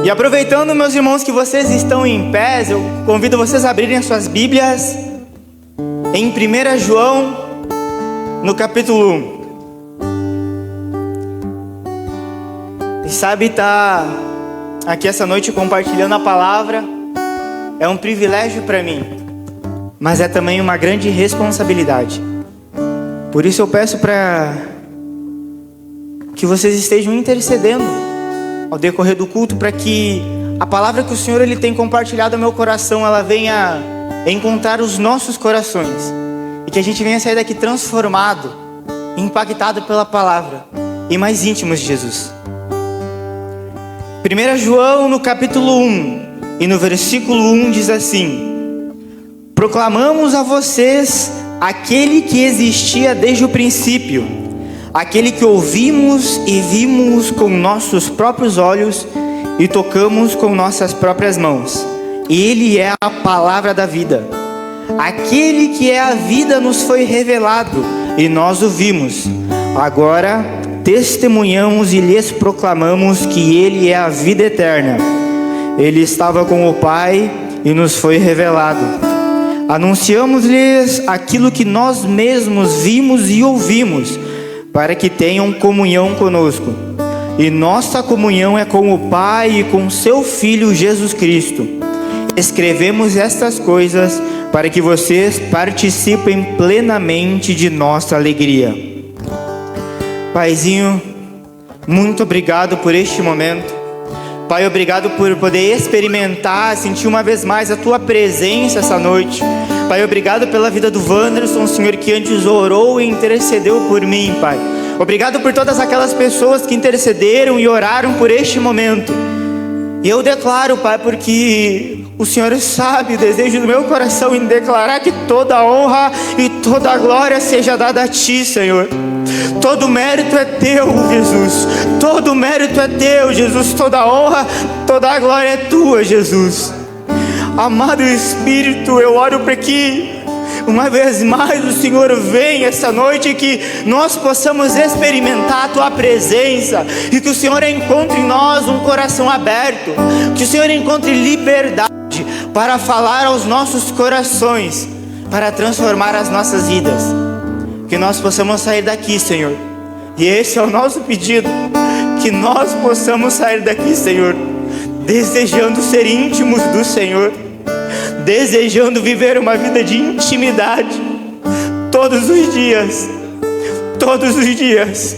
E aproveitando, meus irmãos, que vocês estão em pé, eu convido vocês a abrirem as suas Bíblias em 1 João, no capítulo 1. E sabe, estar aqui essa noite compartilhando a palavra é um privilégio para mim, mas é também uma grande responsabilidade. Por isso eu peço para que vocês estejam intercedendo ao decorrer do culto, para que a palavra que o Senhor ele tem compartilhado ao meu coração, ela venha encontrar os nossos corações, e que a gente venha sair daqui transformado, impactado pela palavra e mais íntimos de Jesus. 1 João no capítulo 1 e no versículo 1 diz assim: proclamamos a vocês aquele que existia desde o princípio, aquele que ouvimos e vimos com nossos próprios olhos e tocamos com nossas próprias mãos. Ele é a palavra da vida. Aquele que é a vida nos foi revelado e nós o vimos. Agora testemunhamos e lhes proclamamos que Ele é a vida eterna. Ele estava com o Pai e nos foi revelado. Anunciamos-lhes aquilo que nós mesmos vimos e ouvimos, para que tenham comunhão conosco. E nossa comunhão é com o Pai e com seu Filho Jesus Cristo. Escrevemos estas coisas para que vocês participem plenamente de nossa alegria. Paizinho, muito obrigado por este momento. Pai, obrigado por poder experimentar, sentir uma vez mais a Tua presença essa noite. Pai, obrigado pela vida do Wanderson, Senhor, que antes orou e intercedeu por mim, Pai. Obrigado por todas aquelas pessoas que intercederam e oraram por este momento. E eu declaro, Pai, porque o Senhor sabe o desejo do meu coração em declarar que toda a honra e toda a glória seja dada a Ti, Senhor. Todo mérito é Teu, Jesus. Todo mérito é Teu, Jesus. Toda a honra, toda a glória é Tua, Jesus. Amado Espírito, eu oro para que uma vez mais o Senhor venha essa noite, que nós possamos experimentar a Tua presença, e que o Senhor encontre em nós um coração aberto, que o Senhor encontre liberdade para falar aos nossos corações, para transformar as nossas vidas. Que nós possamos sair daqui, Senhor, e esse é o nosso pedido, que nós possamos sair daqui, Senhor, desejando ser íntimos do Senhor, desejando viver uma vida de intimidade todos os dias, todos os dias,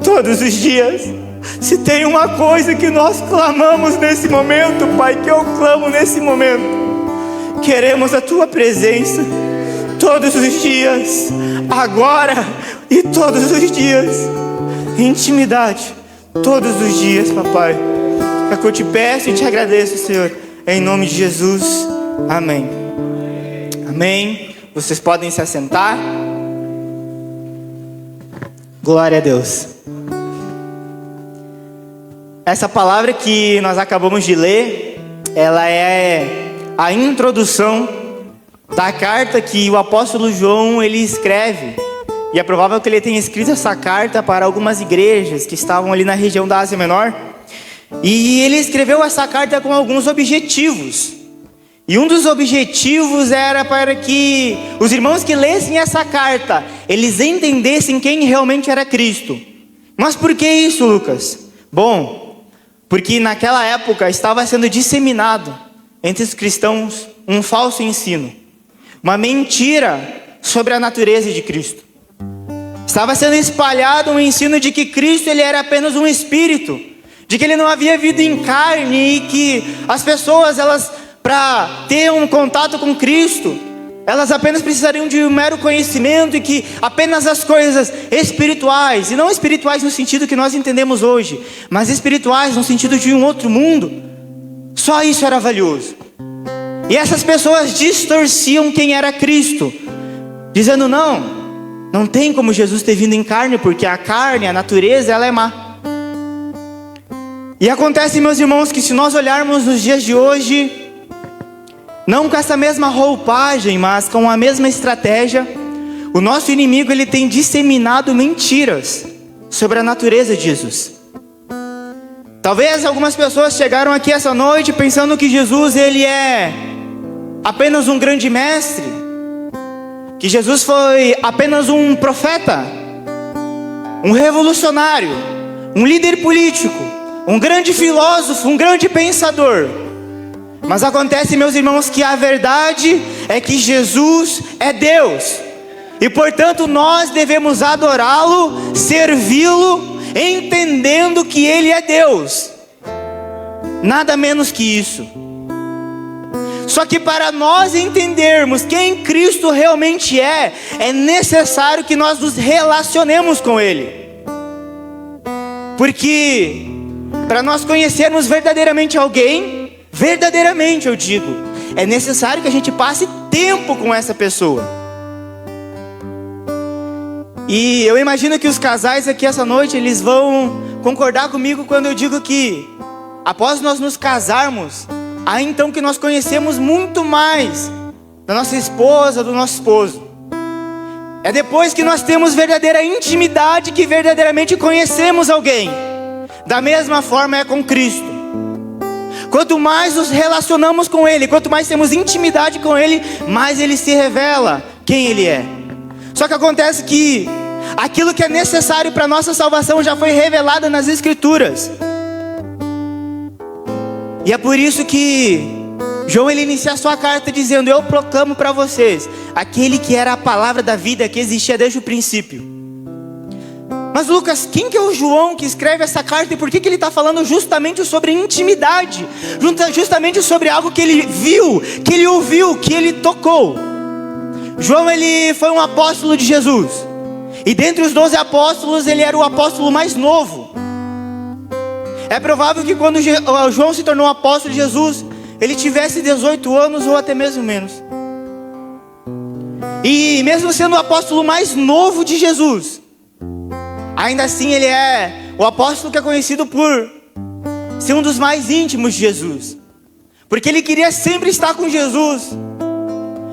todos os dias. Se tem uma coisa que nós clamamos nesse momento, Pai, que eu clamo nesse momento, queremos a Tua presença todos os dias, agora e todos os dias, intimidade todos os dias, Papai. É que eu te peço e te agradeço, Senhor, em nome de Jesus. Amém. Amém. Vocês podem se assentar. Glória a Deus. Essa palavra que nós acabamos de ler, ela é a introdução da carta que o apóstolo João ele escreve. E é provável que ele tenha escrito essa carta para algumas igrejas que estavam ali na região da Ásia Menor. E ele escreveu essa carta com alguns objetivos. E um dos objetivos era para que os irmãos que lessem essa carta, eles entendessem quem realmente era Cristo. Mas por que isso, Lucas? Bom, porque naquela época estava sendo disseminado entre os cristãos um falso ensino, uma mentira sobre a natureza de Cristo. Estava sendo espalhado um ensino de que Cristo ele era apenas um espírito, de que ele não havia vida em carne, e que as pessoas, elas, para ter um contato com Cristo, elas apenas precisariam de um mero conhecimento, e que apenas as coisas espirituais, e não espirituais no sentido que nós entendemos hoje, mas espirituais no sentido de um outro mundo, só isso era valioso. E essas pessoas distorciam quem era Cristo, dizendo não tem como Jesus ter vindo em carne, porque a carne, a natureza, ela é má. E acontece, meus irmãos, que se nós olharmos nos dias de hoje, não com essa mesma roupagem, mas com a mesma estratégia, o nosso inimigo ele tem disseminado mentiras sobre a natureza de Jesus. Talvez algumas pessoas chegaram aqui essa noite pensando que Jesus, ele é apenas um grande mestre, que Jesus foi apenas um profeta, um revolucionário, um líder político, um grande filósofo, um grande pensador. Mas acontece, meus irmãos, que a verdade é que Jesus é Deus, e portanto nós devemos adorá-lo, servi-lo, entendendo que Ele é Deus, nada menos que isso. Só que para nós entendermos quem Cristo realmente é necessário que nós nos relacionemos com Ele. Porque para nós conhecermos verdadeiramente alguém, verdadeiramente eu digo, é necessário que a gente passe tempo com essa pessoa. E eu imagino que os casais aqui essa noite, eles vão concordar comigo quando eu digo que após nós nos casarmos, aí então que nós conhecemos muito mais da nossa esposa, do nosso esposo. É depois que nós temos verdadeira intimidade que verdadeiramente conhecemos alguém. Da mesma forma é com Cristo. Quanto mais nos relacionamos com Ele, quanto mais temos intimidade com Ele, mais Ele se revela quem Ele é. Só que acontece que aquilo que é necessário para a nossa salvação já foi revelado nas Escrituras. E é por isso que João, ele inicia a sua carta dizendo: eu proclamo para vocês aquele que era a palavra da vida, que existia desde o princípio. Mas Lucas, quem que é o João que escreve essa carta e por que ele está falando justamente sobre intimidade? Justamente sobre algo que ele viu, que ele ouviu, que ele tocou. João, ele foi um apóstolo de Jesus. E dentre os 12 apóstolos, ele era o apóstolo mais novo. É provável que quando João se tornou apóstolo de Jesus, ele tivesse 18 anos ou até mesmo menos. E mesmo sendo o apóstolo mais novo de Jesus, ainda assim ele é o apóstolo que é conhecido por ser um dos mais íntimos de Jesus. Porque ele queria sempre estar com Jesus.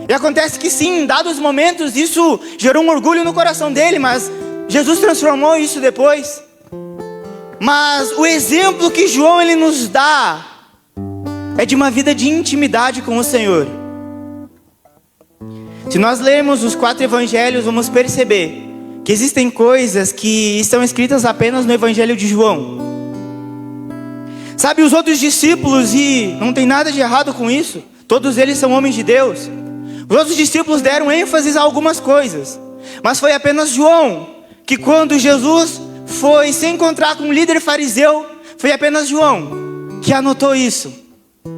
E acontece que sim, em dados momentos isso gerou um orgulho no coração dele, mas Jesus transformou isso depois. Mas o exemplo que João ele nos dá é de uma vida de intimidade com o Senhor. Se nós lermos os 4 evangelhos, vamos perceber que existem coisas que estão escritas apenas no evangelho de João. Sabe, os outros discípulos, e não tem nada de errado com isso, todos eles são homens de Deus. Os outros discípulos deram ênfase a algumas coisas, mas foi apenas João que, quando Jesus foi se encontrar com um líder fariseu, foi apenas João que anotou isso.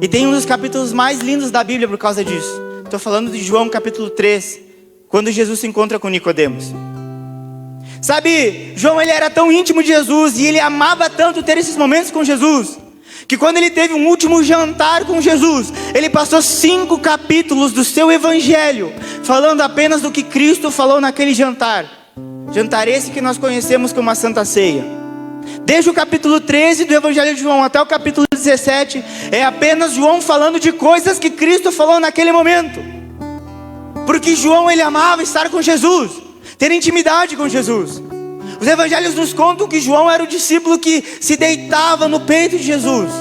E tem um dos capítulos mais lindos da Bíblia por causa disso. Estou falando de João capítulo 3, quando Jesus se encontra com Nicodemos. Sabe, João ele era tão íntimo de Jesus e ele amava tanto ter esses momentos com Jesus, que quando ele teve um último jantar com Jesus, ele passou 5 capítulos do seu evangelho falando apenas do que Cristo falou naquele jantar. Jantar esse que nós conhecemos como a Santa Ceia. Desde o capítulo 13 do evangelho de João até o capítulo 17, é apenas João falando de coisas que Cristo falou naquele momento. Porque João ele amava estar com Jesus, ter intimidade com Jesus. Os evangelhos nos contam que João era o discípulo que se deitava no peito de Jesus.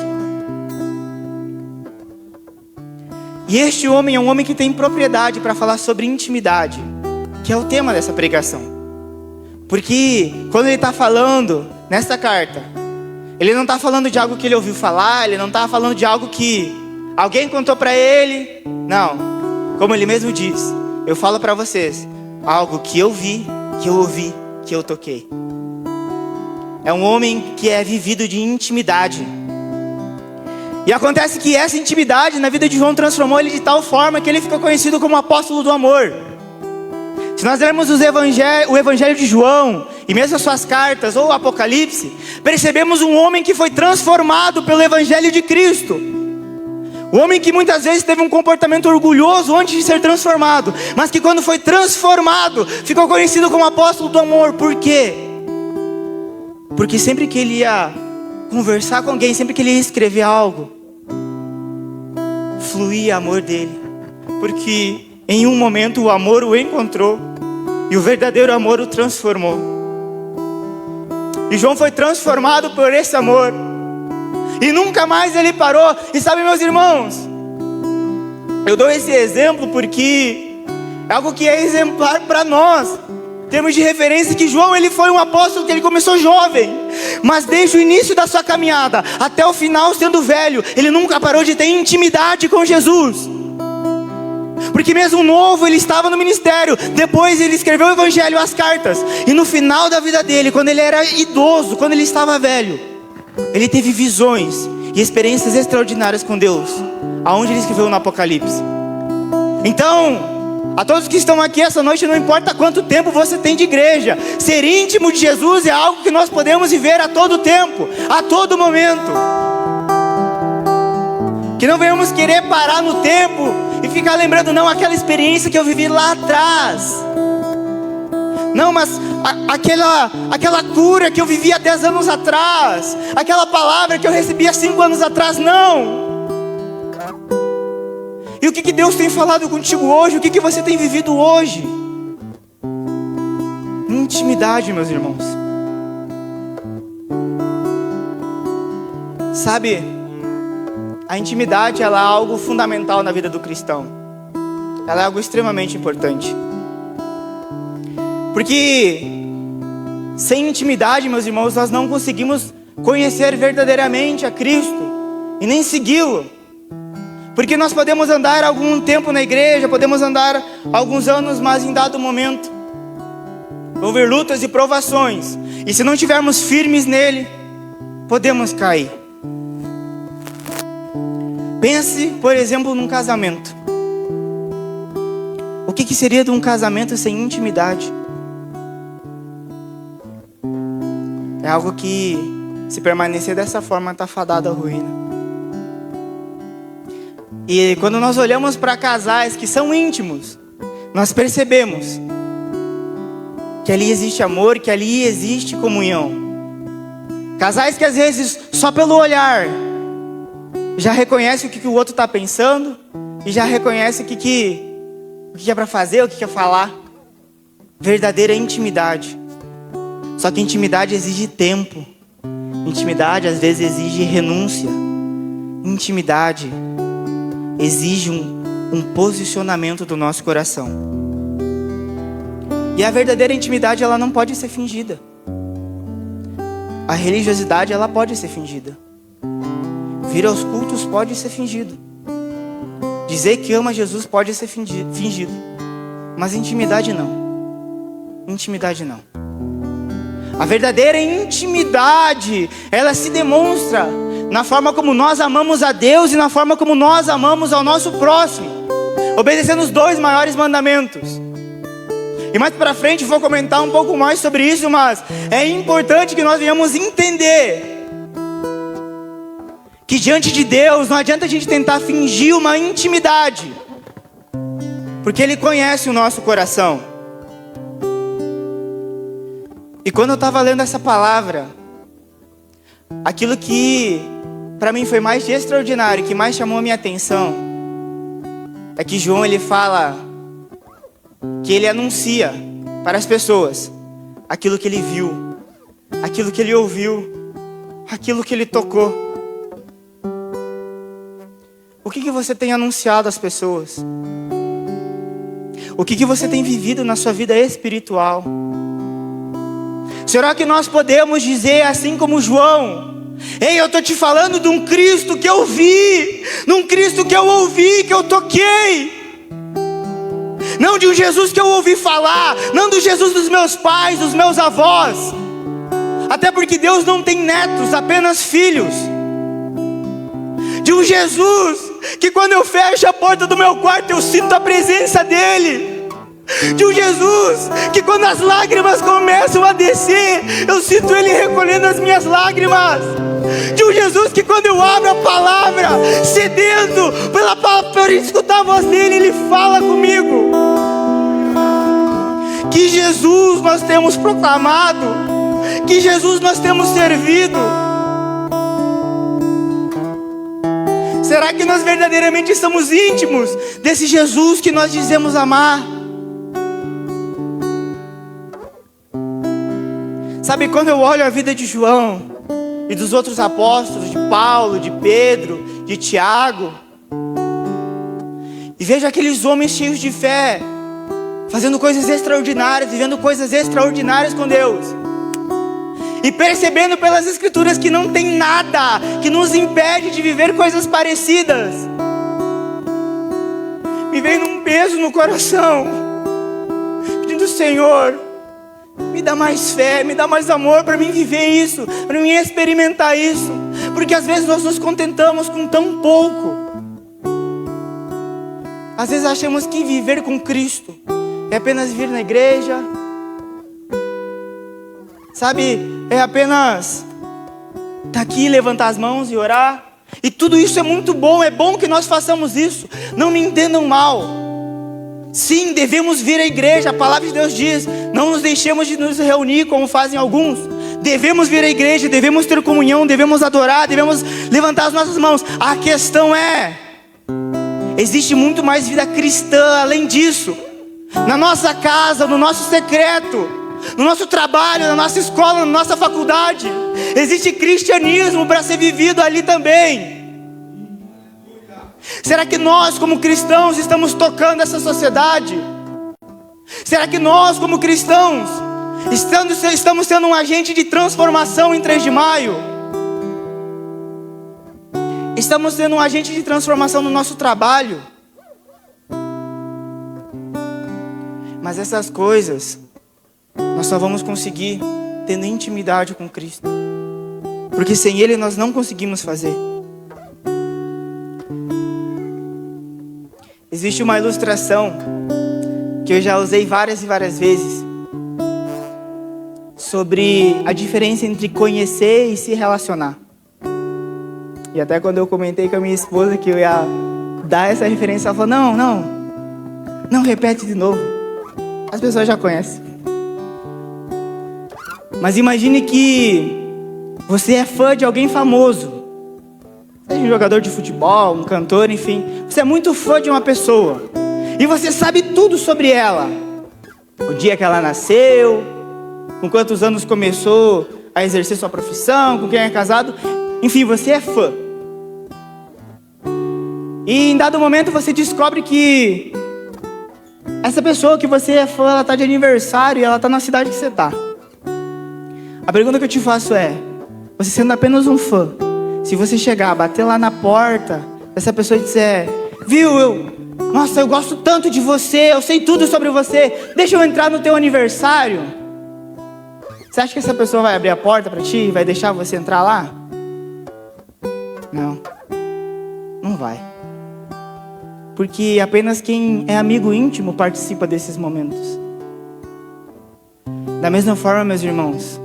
E este homem é um homem que tem propriedade para falar sobre intimidade, que é o tema dessa pregação. Porque quando ele está falando nesta carta, ele não está falando de algo que ele ouviu falar, ele não está falando de algo que alguém contou para ele. Não, como ele mesmo diz, eu falo para vocês algo que eu vi, que eu ouvi, que eu toquei. É um homem que é vivido de intimidade. E acontece que essa intimidade na vida de João transformou ele de tal forma que ele ficou conhecido como apóstolo do amor. Se nós lermos o evangelho de João, e mesmo as suas cartas, ou o Apocalipse, percebemos um homem que foi transformado pelo evangelho de Cristo. O homem que muitas vezes teve um comportamento orgulhoso antes de ser transformado, mas que quando foi transformado, ficou conhecido como apóstolo do amor. Por quê? Porque sempre que ele ia conversar com alguém, sempre que ele ia escrever algo, fluía amor dele. Porque em um momento o amor o encontrou e o verdadeiro amor o transformou. E João foi transformado por esse amor. E nunca mais ele parou. E sabe, meus irmãos, eu dou esse exemplo porque é algo que é exemplar para nós. Temos de referência que João, ele foi um apóstolo que ele começou jovem, mas desde o início da sua caminhada até o final, sendo velho, ele nunca parou de ter intimidade com Jesus. Porque mesmo novo ele estava no ministério. Depois ele escreveu o evangelho, as cartas. E no final da vida dele, quando ele era idoso, quando ele estava velho, ele teve visões e experiências extraordinárias com Deus, aonde ele escreveu no Apocalipse. Então, a todos que estão aqui essa noite, não importa quanto tempo você tem de igreja, ser íntimo de Jesus é algo que nós podemos viver a todo tempo, a todo momento. Que não venhamos querer parar no tempo e ficar lembrando, não, aquela experiência que eu vivi lá atrás. Não, mas aquela cura que eu vivi há 10 anos atrás, aquela palavra que eu recebi há 5 anos atrás, não. E o que Deus tem falado contigo hoje? O que você tem vivido hoje? Intimidade, meus irmãos. Sabe, a intimidade, ela é algo fundamental na vida do cristão. Ela é algo extremamente importante. Porque sem intimidade, meus irmãos, nós não conseguimos conhecer verdadeiramente a Cristo e nem segui-lo. Porque nós podemos andar algum tempo na igreja, podemos andar alguns anos, mas em dado momento houver lutas e provações, e se não estivermos firmes nele, podemos cair. Pense, por exemplo, num casamento. O que seria de um casamento sem intimidade? É algo que, se permanecer dessa forma, está fadado à ruína. E quando nós olhamos para casais que são íntimos, nós percebemos que ali existe amor, que ali existe comunhão. Casais que às vezes, só pelo olhar, já reconhece o que o outro está pensando, e já reconhece o que é para fazer, o que é falar. Verdadeira intimidade. Só que intimidade exige tempo. Intimidade às vezes exige renúncia. Intimidade exige um posicionamento do nosso coração. E a verdadeira intimidade, ela não pode ser fingida. A religiosidade, ela pode ser fingida. Vir aos cultos pode ser fingido. Dizer que ama Jesus pode ser fingido. Mas intimidade não. Intimidade não. A verdadeira intimidade, ela se demonstra na forma como nós amamos a Deus e na forma como nós amamos ao nosso próximo, obedecendo os 2 maiores mandamentos. E mais para frente vou comentar um pouco mais sobre isso, mas é importante que nós venhamos entender que diante de Deus não adianta a gente tentar fingir uma intimidade, porque Ele conhece o nosso coração. E quando eu estava lendo essa palavra, aquilo que para mim foi mais extraordinário, que mais chamou a minha atenção, é que João, ele fala que ele anuncia para as pessoas aquilo que ele viu, aquilo que ele ouviu, aquilo que ele tocou. O que você tem anunciado às pessoas? O que você tem vivido na sua vida espiritual? Será que nós podemos dizer assim como João: ei, eu estou te falando de um Cristo que eu vi, de um Cristo que eu ouvi, que eu toquei, não de um Jesus que eu ouvi falar, não do Jesus dos meus pais, dos meus avós, até porque Deus não tem netos, apenas filhos. De um Jesus que quando eu fecho a porta do meu quarto eu sinto a presença dEle. De um Jesus que quando as lágrimas começam a descer, eu sinto Ele recolhendo as minhas lágrimas. De um Jesus que quando eu abro a palavra, sedento por escutar a voz dEle, Ele fala comigo. Que Jesus nós temos proclamado, que Jesus nós temos servido. Será que nós verdadeiramente estamos íntimos desse Jesus que nós dizemos amar? Sabe, quando eu olho a vida de João, e dos outros apóstolos, de Paulo, de Pedro, de Tiago, e vejo aqueles homens cheios de fé, fazendo coisas extraordinárias, vivendo coisas extraordinárias com Deus, e percebendo pelas Escrituras que não tem nada que nos impede de viver coisas parecidas, me veio um peso no coração, pedindo: Senhor, me dá mais fé, me dá mais amor para mim viver isso, para mim experimentar isso, porque às vezes nós nos contentamos com tão pouco. Às vezes achamos que viver com Cristo é apenas vir na igreja, sabe, é apenas estar aqui, levantar as mãos e orar. E tudo isso é muito bom, é bom que nós façamos isso, não me entendam mal. Sim, devemos vir à igreja, a palavra de Deus diz: não nos deixemos de nos reunir como fazem alguns. Devemos vir à igreja, devemos ter comunhão, devemos adorar, devemos levantar as nossas mãos. A questão é, existe muito mais vida cristã além disso. Na nossa casa, no nosso secreto, no nosso trabalho, na nossa escola, na nossa faculdade, existe cristianismo para ser vivido ali também. Será que nós, como cristãos, estamos tocando essa sociedade? Será que nós, como cristãos, estamos sendo um agente de transformação em 3 de maio? Estamos sendo um agente de transformação no nosso trabalho? Mas essas coisas nós só vamos conseguir tendo intimidade com Cristo, porque sem Ele nós não conseguimos fazer. Existe uma ilustração que eu já usei várias e várias vezes sobre a diferença entre conhecer e se relacionar. E até quando eu comentei com a minha esposa que eu ia dar essa referência, ela falou: não repete de novo, as pessoas já conhecem. Mas imagine que você é fã de alguém famoso, seja um jogador de futebol, um cantor, enfim. Você é muito fã de uma pessoa e você sabe tudo sobre ela: o dia que ela nasceu, com quantos anos começou a exercer sua profissão, com quem é casado, enfim, você é fã. E em dado momento você descobre que essa pessoa que você é fã, ela está de aniversário e ela está na cidade que você está. A pergunta que eu te faço é: você sendo apenas um fã, se você chegar, bater lá na porta dessa pessoa e disser: viu, nossa, eu gosto tanto de você, eu sei tudo sobre você, deixa eu entrar no teu aniversário. Você acha que essa pessoa vai abrir a porta para ti e vai deixar você entrar lá? Não vai. Porque apenas quem é amigo íntimo participa desses momentos. Da mesma forma, meus irmãos,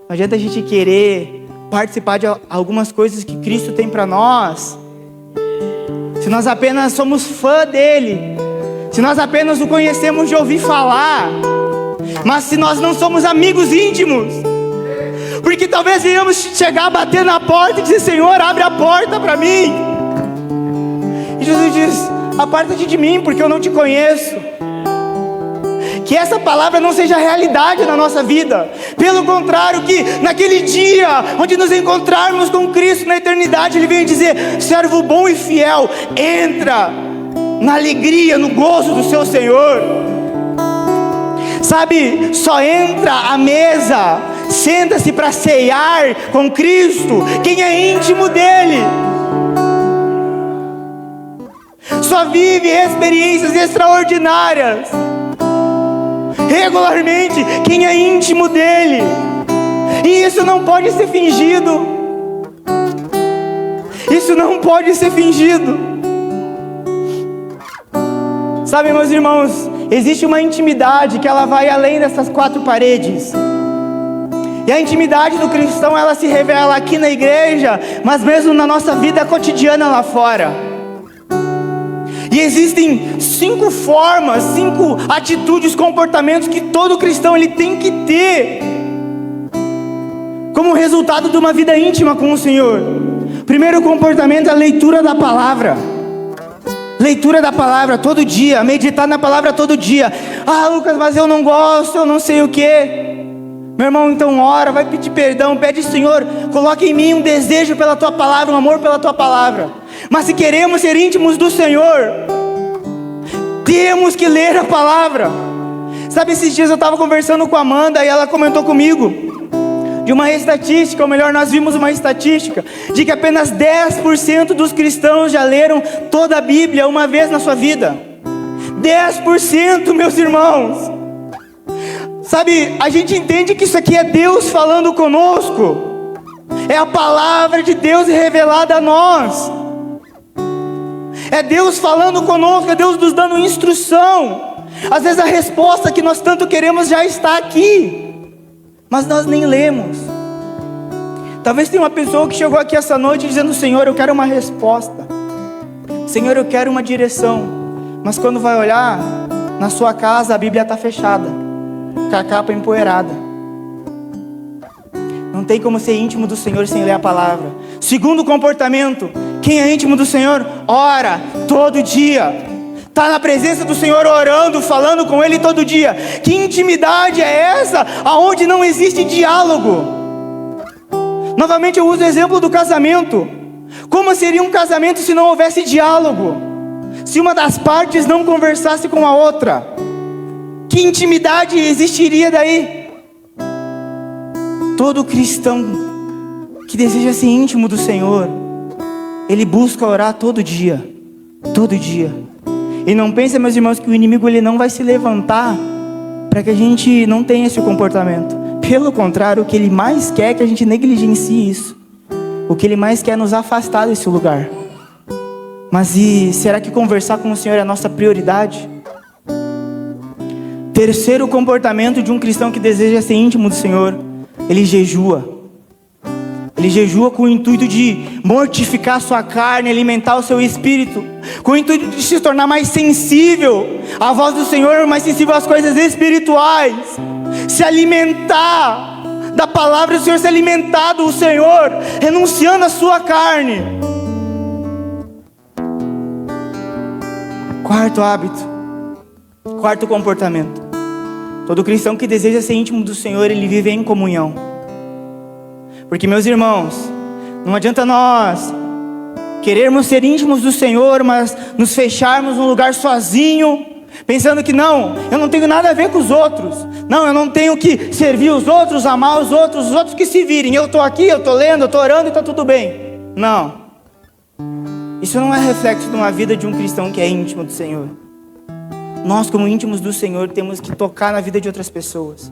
não adianta a gente querer participar de algumas coisas que Cristo tem para nós se nós apenas somos fã dele, se nós apenas o conhecemos de ouvir falar, mas se nós não somos amigos íntimos. Porque talvez venhamos chegar, bater na porta e dizer: Senhor, abre a porta para mim. E Jesus diz: aparta-te de mim, porque eu não te conheço. Que essa palavra não seja realidade na nossa vida. Pelo contrário, que naquele dia onde nos encontrarmos com Cristo na eternidade, Ele venha dizer: servo bom e fiel, entra na alegria, no gozo do seu Senhor. Sabe, só entra à mesa, senta-se para ceiar com Cristo quem é íntimo dele. Só vive experiências extraordinárias regularmente quem é íntimo dele. E isso não pode ser fingido. Isso não pode ser fingido. Sabe, meus irmãos, existe uma intimidade que ela vai além dessas 4 paredes. E a intimidade do cristão, ela se revela aqui na igreja, mas mesmo na nossa vida cotidiana lá fora. E existem 5 formas, 5 atitudes, comportamentos que todo cristão ele tem que ter como resultado de uma vida íntima com o Senhor. Primeiro comportamento é a leitura da palavra. Leitura da palavra todo dia, meditar na palavra todo dia. Ah, Lucas, mas eu não gosto, eu não sei o que. Meu irmão, então ora, vai pedir perdão, pede, Senhor, coloque em mim um desejo pela Tua palavra, um amor pela Tua palavra. Mas se queremos ser íntimos do Senhor, temos que ler a palavra. Sabe, esses dias eu estava conversando com a Amanda e ela comentou comigo de uma estatística, ou melhor, nós vimos uma estatística de que apenas 10% dos cristãos já leram toda a Bíblia uma vez na sua vida. 10%, meus irmãos. Sabe, a gente entende que isso aqui é Deus falando conosco, é a palavra de Deus revelada a nós, é Deus falando conosco, é Deus nos dando instrução. Às vezes a resposta que nós tanto queremos já está aqui, mas nós nem lemos. Talvez tenha uma pessoa que chegou aqui essa noite dizendo: Senhor, eu quero uma resposta, Senhor, eu quero uma direção. Mas quando vai olhar, na sua casa a Bíblia está fechada, com a capa empoeirada. Não tem como ser íntimo do Senhor sem ler a palavra. Segundo comportamento, quem é íntimo do Senhor, ora todo dia, está na presença do Senhor orando, falando com Ele todo dia. Que intimidade é essa, aonde não existe diálogo? Novamente eu uso o exemplo do casamento. Como seria um casamento se não houvesse diálogo? Se uma das partes não conversasse com a outra? Que intimidade existiria daí? Todo cristão que deseja ser íntimo do Senhor, ele busca orar todo dia, todo dia. E não pense, meus irmãos, que o inimigo ele não vai se levantar para que a gente não tenha esse comportamento. Pelo contrário, o que ele mais quer é que a gente negligencie isso. O que ele mais quer é nos afastar desse lugar. Mas será que conversar com o Senhor é a nossa prioridade? Terceiro comportamento de um cristão que deseja ser íntimo do Senhor: ele jejua. Ele jejua com o intuito de mortificar a sua carne, alimentar o seu espírito, com o intuito de se tornar mais sensível à voz do Senhor, mais sensível às coisas espirituais, se alimentar da palavra do Senhor, se alimentar do Senhor, renunciando à sua carne. Quarto hábito, quarto comportamento: todo cristão que deseja ser íntimo do Senhor, ele vive em comunhão. Porque, meus irmãos, não adianta nós querermos ser íntimos do Senhor, mas nos fecharmos num lugar sozinho, pensando que não, eu não tenho nada a ver com os outros, não, eu não tenho que servir os outros, amar os outros que se virem, eu estou aqui, eu estou lendo, eu estou orando e está tudo bem. Não, isso não é reflexo de uma vida de um cristão que é íntimo do Senhor. Nós, como íntimos do Senhor, temos que tocar na vida de outras pessoas.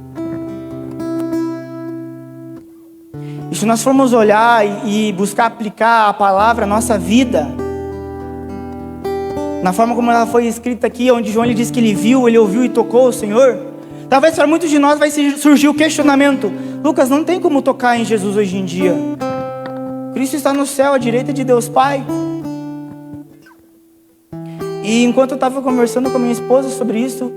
E se nós formos olhar e buscar aplicar a palavra à nossa vida, na forma como ela foi escrita aqui, onde João ele diz que ele viu, ele ouviu e tocou o Senhor, talvez para muitos de nós vai surgir o questionamento: Lucas, não tem como tocar em Jesus hoje em dia. Cristo está no céu, à direita de Deus Pai. E enquanto eu estava conversando com a minha esposa sobre isso,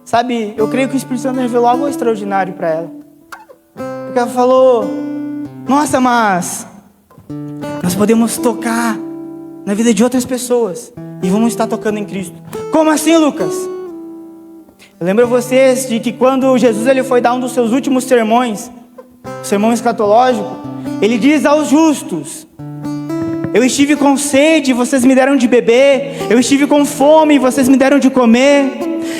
sabe, eu creio que o Espírito Santo revelou algo extraordinário para ela. Porque ela falou: nossa, mas nós podemos tocar na vida de outras pessoas e vamos estar tocando em Cristo. Como assim, Lucas? Eu lembro a vocês de que quando Jesus ele foi dar um dos seus últimos sermões, o sermão escatológico, ele diz aos justos: eu estive com sede, vocês me deram de beber. Eu estive com fome, vocês me deram de comer.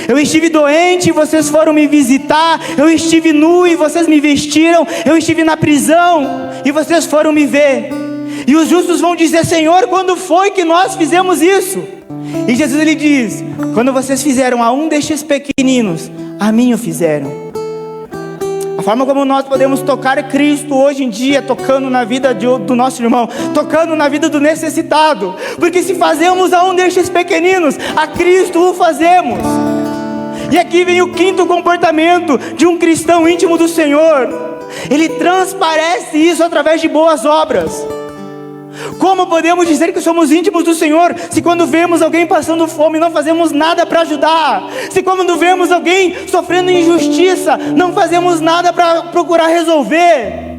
Eu estive doente e vocês foram me visitar. Eu estive nu e vocês me vestiram. Eu estive na prisão e vocês foram me ver. E os justos vão dizer: Senhor, quando foi que nós fizemos isso? E Jesus ele diz: quando vocês fizeram a um destes pequeninos, a mim o fizeram. A forma como nós podemos tocar Cristo hoje em dia, tocando na vida do nosso irmão, tocando na vida do necessitado. Porque se fazemos a um destes pequeninos, a Cristo o fazemos. E aqui vem o quinto comportamento de um cristão íntimo do Senhor: ele transparece isso através de boas obras. Como podemos dizer que somos íntimos do Senhor se quando vemos alguém passando fome não fazemos nada para ajudar? Se quando vemos alguém sofrendo injustiça não fazemos nada para procurar resolver?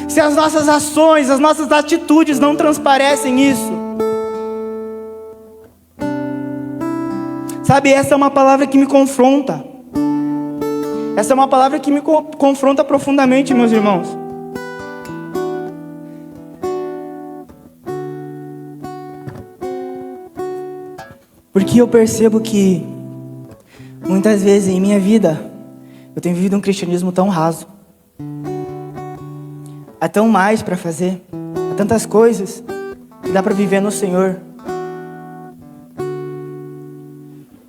Se as nossas ações, as nossas atitudes não transparecem isso? Sabe, essa é uma palavra que me confronta. Essa é uma palavra que me confronta profundamente, meus irmãos. Porque eu percebo que muitas vezes em minha vida eu tenho vivido um cristianismo tão raso. Há tão mais para fazer, há tantas coisas que dá para viver no Senhor.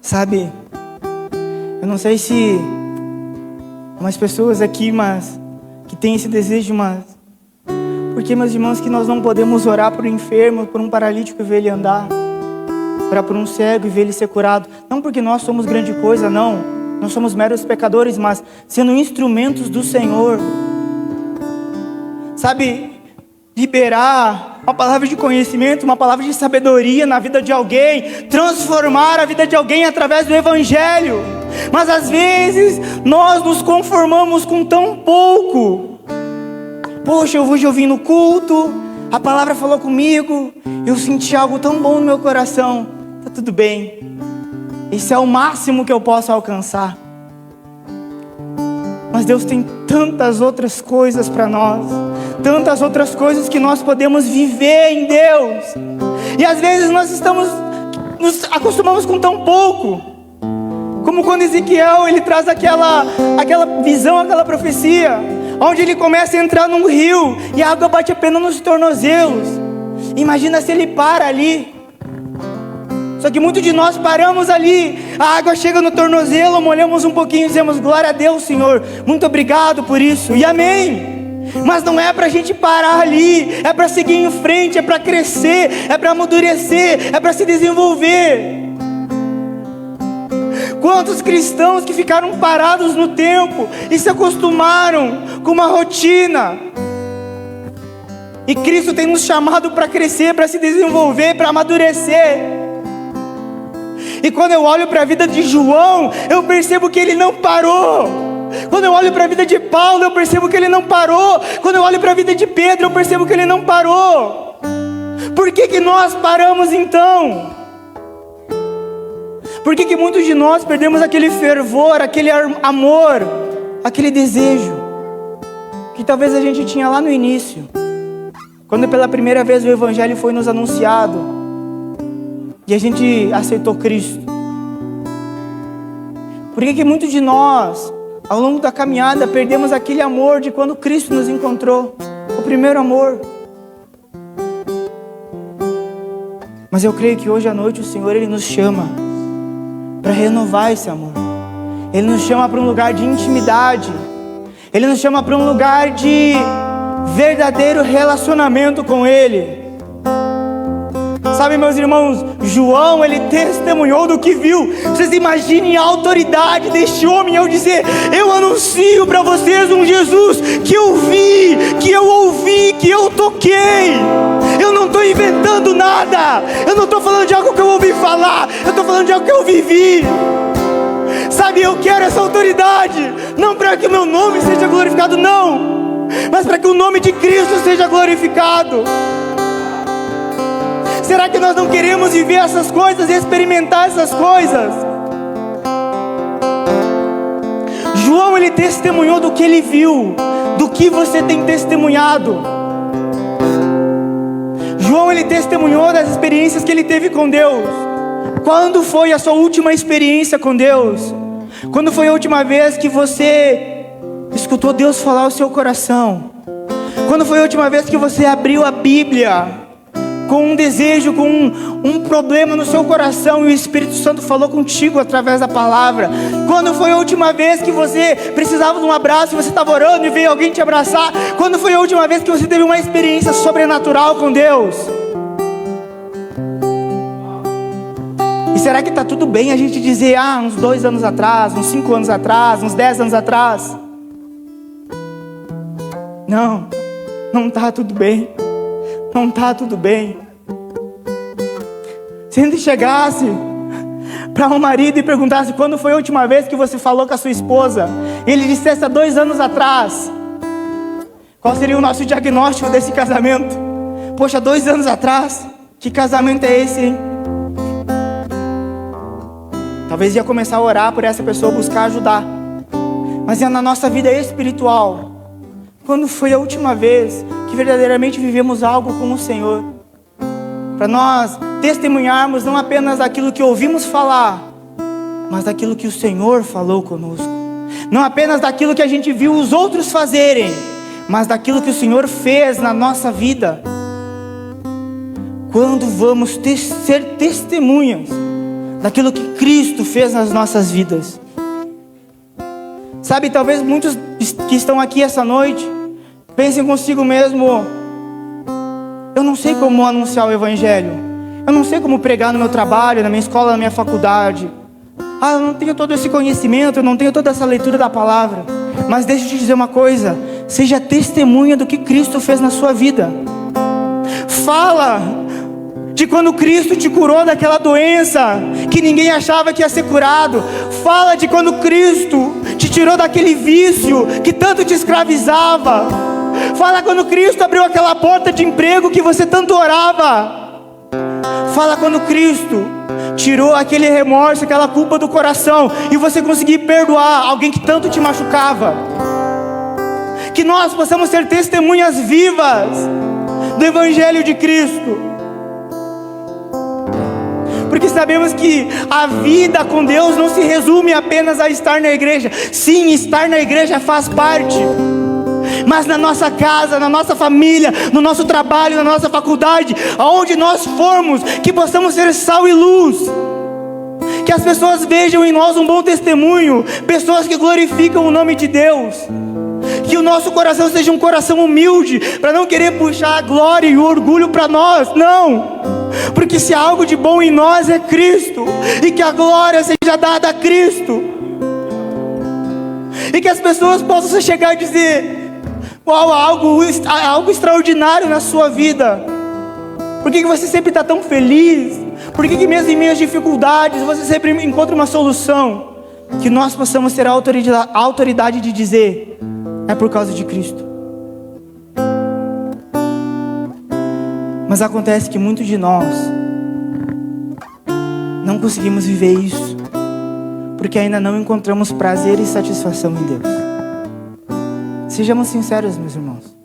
Sabe, eu não sei se umas pessoas aqui, mas que tem esse desejo, mas porque, meus irmãos, que nós não podemos orar por um enfermo, por um paralítico e ver ele andar, orar por um cego e ver ele ser curado, não porque nós somos grande coisa, não, nós somos meros pecadores, mas sendo instrumentos do Senhor. Sabe, liberar uma palavra de conhecimento, uma palavra de sabedoria na vida de alguém, transformar a vida de alguém através do Evangelho. Mas às vezes nós nos conformamos com tão pouco. Poxa, hoje eu vim no culto, a palavra falou comigo, eu senti algo tão bom no meu coração. Tá tudo bem, esse é o máximo que eu posso alcançar. Mas Deus tem tantas outras coisas para nós, tantas outras coisas que nós podemos viver em Deus. E às vezes nós nos acostumamos com tão pouco. Como quando Ezequiel, ele traz aquela visão, aquela profecia, onde ele começa a entrar num rio e a água bate apenas nos tornozelos. Imagina se ele para ali. Só que muitos de nós paramos ali, a água chega no tornozelo, molhamos um pouquinho e dizemos: glória a Deus, Senhor, muito obrigado por isso, e amém. Mas não é para a gente parar ali, é para seguir em frente, é para crescer, é para amadurecer, é para se desenvolver. Quantos cristãos que ficaram parados no tempo e se acostumaram com uma rotina, e Cristo tem nos chamado para crescer, para se desenvolver, para amadurecer. E quando eu olho para a vida de João, eu percebo que ele não parou. Quando eu olho para a vida de Paulo, eu percebo que ele não parou. Quando eu olho para a vida de Pedro, eu percebo que ele não parou. Por que nós paramos então? Por que muitos de nós perdemos aquele fervor, aquele amor, aquele desejo que talvez a gente tinha lá no início, quando pela primeira vez o Evangelho foi nos anunciado e a gente aceitou Cristo? Por que muitos de nós, ao longo da caminhada, perdemos aquele amor de quando Cristo nos encontrou, o primeiro amor? Mas eu creio que hoje à noite o Senhor, Ele nos chama para renovar esse amor. Ele nos chama para um lugar de intimidade. Ele nos chama para um lugar de verdadeiro relacionamento com Ele. Sabe, meus irmãos, João, ele testemunhou do que viu. Vocês imaginem a autoridade deste homem ao dizer: eu anuncio para vocês um Jesus que eu vi, que eu ouvi, que eu toquei. Eu não estou inventando nada. Eu não estou falando de algo que eu ouvi falar. Eu estou falando de algo que eu vivi. Sabe, eu quero essa autoridade, não para que o meu nome seja glorificado, não, mas para que o nome de Cristo seja glorificado. Será que nós não queremos viver essas coisas e experimentar essas coisas? João, ele testemunhou do que ele viu, do que você tem testemunhado. João, ele testemunhou das experiências que ele teve com Deus. Quando foi a sua última experiência com Deus? Quando foi a última vez que você escutou Deus falar ao seu coração? Quando foi a última vez que você abriu a Bíblia com um desejo, com um problema no seu coração, e o Espírito Santo falou contigo através da palavra? Quando foi a última vez que você precisava de um abraço, você estava orando e veio alguém te abraçar? Quando foi a última vez que você teve uma experiência sobrenatural com Deus? E será que está tudo bem a gente dizer: uns 2 anos atrás, uns 5 anos atrás, uns 10 anos atrás? Não, não está tudo bem. Não está tudo bem. Se a gente chegasse para um marido e perguntasse: quando foi a última vez que você falou com a sua esposa? E ele dissesse: há 2 anos atrás. Qual seria o nosso diagnóstico desse casamento? Poxa, 2 anos atrás? Que casamento é esse, hein? Talvez ia começar a orar por essa pessoa, buscar ajudar. mas é na nossa vida espiritual. Quando foi a última vez que verdadeiramente vivemos algo com o Senhor? Para nós testemunharmos não apenas daquilo que ouvimos falar, mas daquilo que o Senhor falou conosco. Não apenas daquilo que a gente viu os outros fazerem, mas daquilo que o Senhor fez na nossa vida. Quando vamos ser testemunhas daquilo que Cristo fez nas nossas vidas? Sabe, talvez muitos que estão aqui essa noite pensem consigo mesmo: eu não sei como anunciar o Evangelho, eu não sei como pregar no meu trabalho, na minha escola, na minha faculdade. Eu não tenho todo esse conhecimento, eu não tenho toda essa leitura da palavra. Mas deixa eu te dizer uma coisa: seja testemunha do que Cristo fez na sua vida. Fala de quando Cristo te curou daquela doença que ninguém achava que ia ser curado. Fala de quando Cristo te tirou daquele vício que tanto te escravizava. Fala quando Cristo abriu aquela porta de emprego que você tanto orava. Fala quando Cristo tirou aquele remorso, aquela culpa do coração, e você conseguiu perdoar alguém que tanto te machucava. Que nós possamos ser testemunhas vivas do Evangelho de Cristo. Porque sabemos que a vida com Deus não se resume apenas a estar na igreja. Sim, estar na igreja faz parte, mas na nossa casa, na nossa família, no nosso trabalho, na nossa faculdade, aonde nós formos, que possamos ser sal e luz. Que as pessoas vejam em nós um bom testemunho, pessoas que glorificam o nome de Deus. Que o nosso coração seja um coração humilde, para não querer puxar a glória e o orgulho para nós, não. Porque se há algo de bom em nós é Cristo, e que a glória seja dada a Cristo. E que as pessoas possam chegar e dizer: uau, algo extraordinário na sua vida. Por que você sempre está tão feliz? Por que mesmo em meio às dificuldades você sempre encontra uma solução? Que nós possamos ter a autoridade de dizer: é por causa de Cristo. Mas acontece que muitos de nós não conseguimos viver isso, porque ainda não encontramos prazer e satisfação em Deus. Sejamos sinceros, meus irmãos.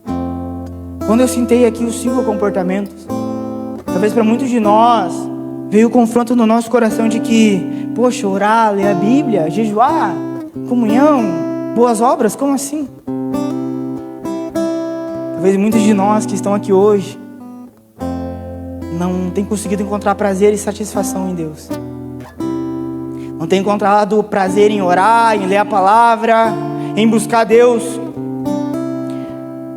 Quando eu citei aqui os 5 comportamentos, talvez para muitos de nós veio o confronto no nosso coração de que, poxa, orar, ler a Bíblia, jejuar, comunhão, boas obras, como assim? Talvez muitos de nós que estão aqui hoje não têm conseguido encontrar prazer e satisfação em Deus. Não têm encontrado prazer em orar, em ler a palavra, em buscar Deus.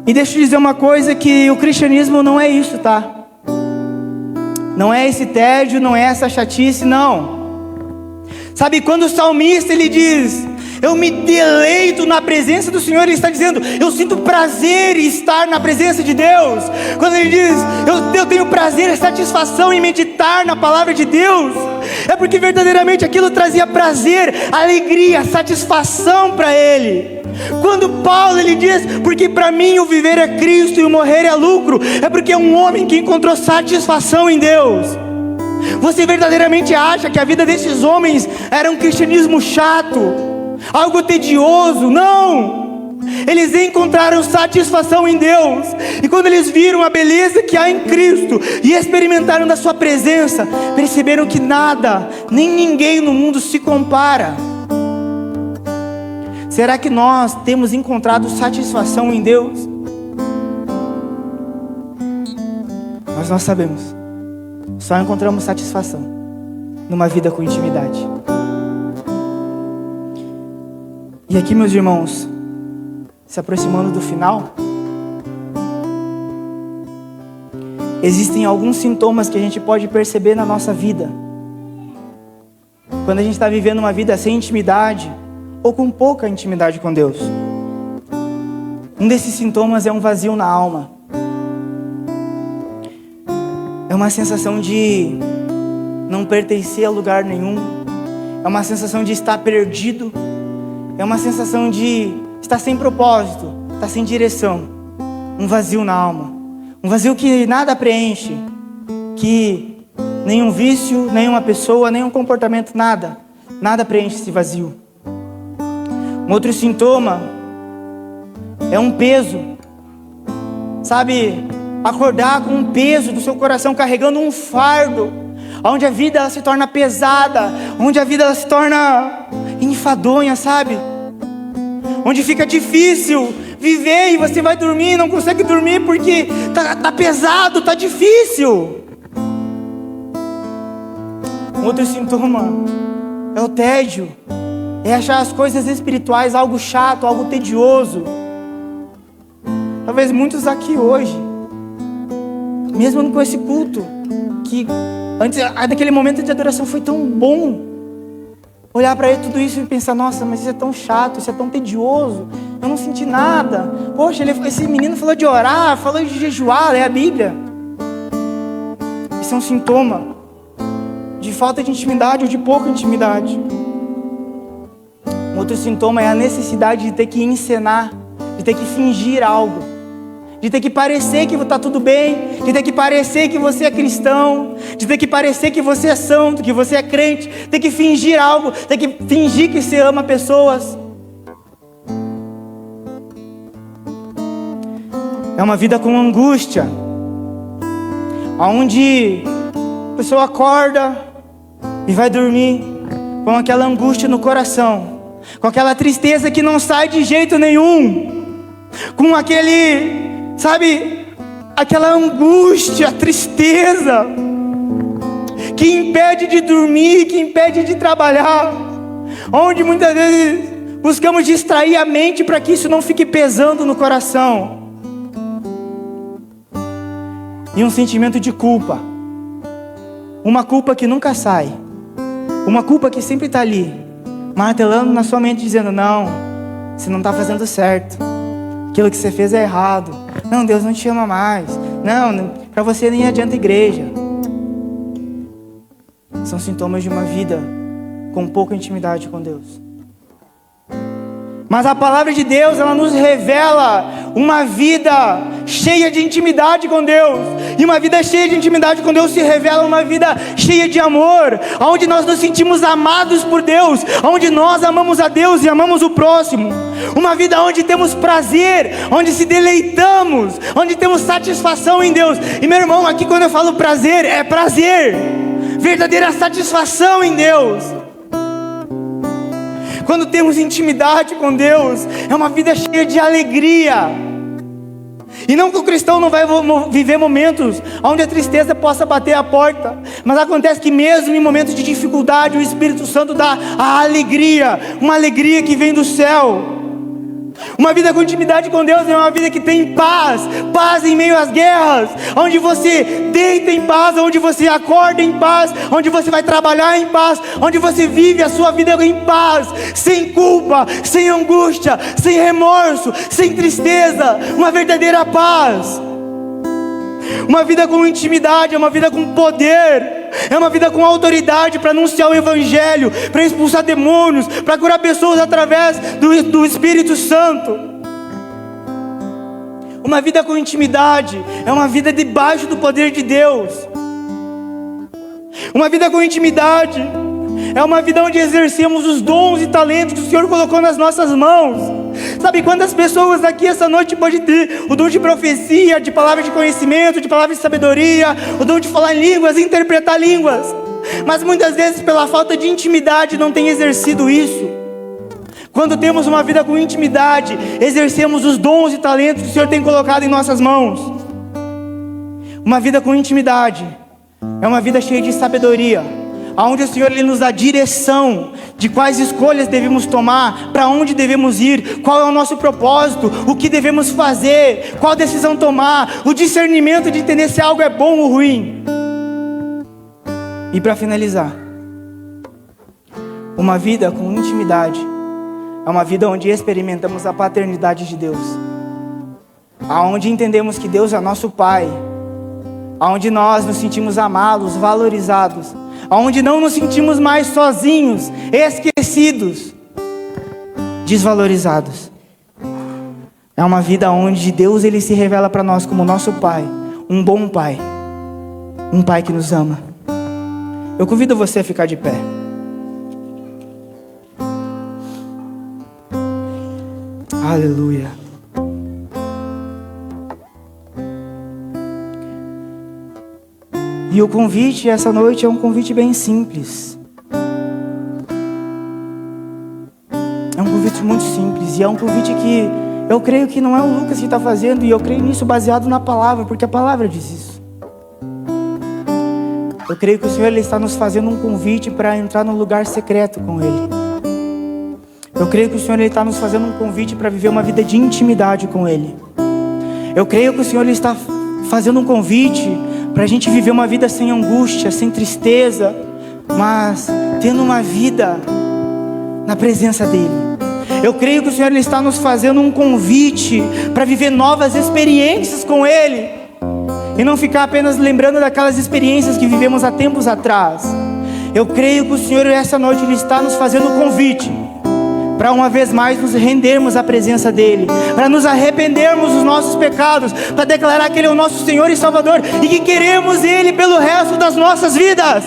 E deixa eu te dizer uma coisa, que o cristianismo não é isso, tá? Não é esse tédio, não é essa chatice, não. Sabe, quando o salmista ele diz: eu me deleito na presença do Senhor, ele está dizendo: eu sinto prazer em estar na presença de Deus. Quando ele diz: eu tenho prazer e satisfação em meditar na palavra de Deus, é porque verdadeiramente aquilo trazia prazer, alegria, satisfação para ele. Quando Paulo ele diz: porque para mim o viver é Cristo e o morrer é lucro, é porque é um homem que encontrou satisfação em Deus. Você verdadeiramente acha que a vida desses homens era um cristianismo chato, algo tedioso? Não! Eles encontraram satisfação em Deus. E quando eles viram a beleza que há em Cristo e experimentaram da sua presença, perceberam que nada, nem ninguém no mundo se compara. Será que nós temos encontrado satisfação em Deus? Mas nós sabemos, só encontramos satisfação numa vida com intimidade. E aqui, meus irmãos, se aproximando do final, existem alguns sintomas que a gente pode perceber na nossa vida, quando a gente está vivendo uma vida sem intimidade, ou com pouca intimidade com Deus. Um desses sintomas é um vazio na alma. É uma sensação de não pertencer a lugar nenhum. É uma sensação de estar perdido. É uma sensação de estar sem propósito, estar sem direção. Um vazio na alma. Um vazio que nada preenche. Que nenhum vício, nenhuma pessoa, nenhum comportamento, nada preenche esse vazio. Um outro sintoma é um peso. Sabe, acordar com um peso do seu coração, carregando um fardo, onde a vida ela se torna pesada, onde a vida ela se torna enfadonha, sabe? Onde fica difícil viver e você vai dormir e não consegue dormir porque tá pesado, tá difícil. Um outro sintoma é o tédio. É achar as coisas espirituais algo chato, algo tedioso. Talvez muitos aqui hoje, mesmo com esse culto, que antes, naquele momento de adoração foi tão bom, olhar para ele tudo isso e pensar, nossa, mas isso é tão chato, isso é tão tedioso, eu não senti nada. Poxa, esse menino falou de orar, falou de jejuar, é a Bíblia. Isso é um sintoma de falta de intimidade ou de pouca intimidade. Um outro sintoma é a necessidade de ter que encenar, de ter que fingir algo, de ter que parecer que está tudo bem, de ter que parecer que você é cristão, de ter que parecer que você é santo, que você é crente, ter que fingir algo, ter que fingir que você ama pessoas. É uma vida com angústia, onde a pessoa acorda e vai dormir com aquela angústia no coração, com aquela tristeza que não sai de jeito nenhum, com aquele, sabe, aquela angústia, tristeza, que impede de dormir, que impede de trabalhar, onde muitas vezes buscamos distrair a mente para que isso não fique pesando no coração. E um sentimento de culpa, uma culpa que nunca sai, uma culpa que sempre está ali, martelando na sua mente, dizendo, não, você não está fazendo certo, aquilo que você fez é errado, não, Deus não te ama mais, não, para você nem adianta igreja. São sintomas de uma vida com pouca intimidade com Deus. Mas a palavra de Deus, ela nos revela uma vida cheia de intimidade com Deus. E uma vida cheia de intimidade com Deus se revela uma vida cheia de amor, onde nós nos sentimos amados por Deus, onde nós amamos a Deus e amamos o próximo. Uma vida onde temos prazer, onde se deleitamos, onde temos satisfação em Deus. E meu irmão, aqui quando eu falo prazer, é prazer, verdadeira satisfação em Deus. Quando temos intimidade com Deus, é uma vida cheia de alegria. E não que o cristão não vai viver momentos onde a tristeza possa bater a porta, mas acontece que mesmo em momentos de dificuldade, o Espírito Santo dá a alegria, uma alegria que vem do céu. Uma vida com intimidade com Deus é uma vida que tem paz, paz em meio às guerras, onde você deita em paz, onde você acorda em paz, onde você vai trabalhar em paz, onde você vive a sua vida em paz, sem culpa, sem angústia, sem remorso, sem tristeza, uma verdadeira paz. Uma vida com intimidade é uma vida com poder, é uma vida com autoridade para anunciar o Evangelho, para expulsar demônios, para curar pessoas através do Espírito Santo. Uma vida com intimidade é uma vida debaixo do poder de Deus. Uma vida com intimidade é uma vida onde exercemos os dons e talentos que o Senhor colocou nas nossas mãos. Sabe quantas pessoas aqui essa noite pode ter o dom de profecia, de palavra de conhecimento, de palavra de sabedoria, o dom de falar em línguas, interpretar línguas, mas muitas vezes pela falta de intimidade não tem exercido isso. Quando temos uma vida com intimidade, exercemos os dons e talentos que o Senhor tem colocado em nossas mãos. Uma vida com intimidade é uma vida cheia de sabedoria, onde o Senhor ele nos dá direção de quais escolhas devemos tomar, para onde devemos ir, qual é o nosso propósito, o que devemos fazer, qual decisão tomar, o discernimento de entender se algo é bom ou ruim. E para finalizar, uma vida com intimidade é uma vida onde experimentamos a paternidade de Deus, aonde entendemos que Deus é nosso Pai, aonde nós nos sentimos amados, valorizados, onde não nos sentimos mais sozinhos, esquecidos, desvalorizados. É uma vida onde Deus ele se revela para nós como nosso Pai, um bom Pai, um Pai que nos ama. Eu convido você a ficar de pé. Aleluia. E o convite essa noite é um convite bem simples. É um convite muito simples. E é um convite que eu creio que não é o Lucas que está fazendo. E eu creio nisso baseado na palavra, porque a palavra diz isso. Eu creio que o Senhor ele está nos fazendo um convite para entrar num lugar secreto com Ele. Eu creio que o Senhor ele está nos fazendo um convite para viver uma vida de intimidade com Ele. Eu creio que o Senhor ele está fazendo um convite para a gente viver uma vida sem angústia, sem tristeza, mas tendo uma vida na presença dEle. Eu creio que o Senhor ele está nos fazendo um convite para viver novas experiências com Ele. E não ficar apenas lembrando daquelas experiências que vivemos há tempos atrás. Eu creio que o Senhor essa noite ele está nos fazendo um convite para uma vez mais nos rendermos à presença dEle, para nos arrependermos dos nossos pecados, para declarar que Ele é o nosso Senhor e Salvador e que queremos Ele pelo resto das nossas vidas.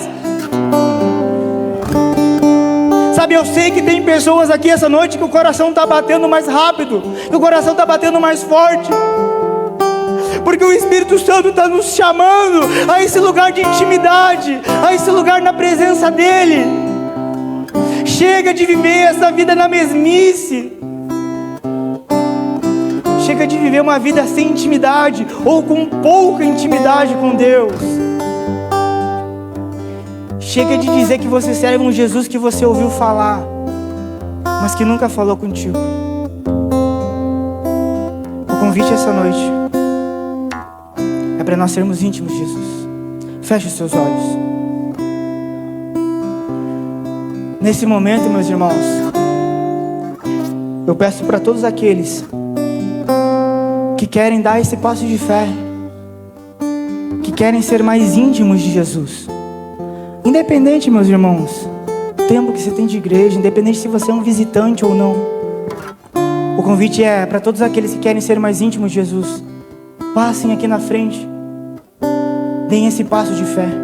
Sabe, eu sei que tem pessoas aqui essa noite que o coração está batendo mais rápido, que o coração está batendo mais forte, porque o Espírito Santo está nos chamando a esse lugar de intimidade, a esse lugar na presença dEle. Chega de viver essa vida na mesmice. Chega de viver uma vida sem intimidade ou com pouca intimidade com Deus. Chega de dizer que você serve um Jesus que você ouviu falar, mas que nunca falou contigo. O convite essa noite é para nós sermos íntimos de Jesus. Feche os seus olhos. Nesse momento, meus irmãos, eu peço para todos aqueles que querem dar esse passo de fé, que querem ser mais íntimos de Jesus, independente, meus irmãos, do tempo que você tem de igreja, independente se você é um visitante ou não, o convite é para todos aqueles que querem ser mais íntimos de Jesus. Passem aqui na frente, deem esse passo de fé.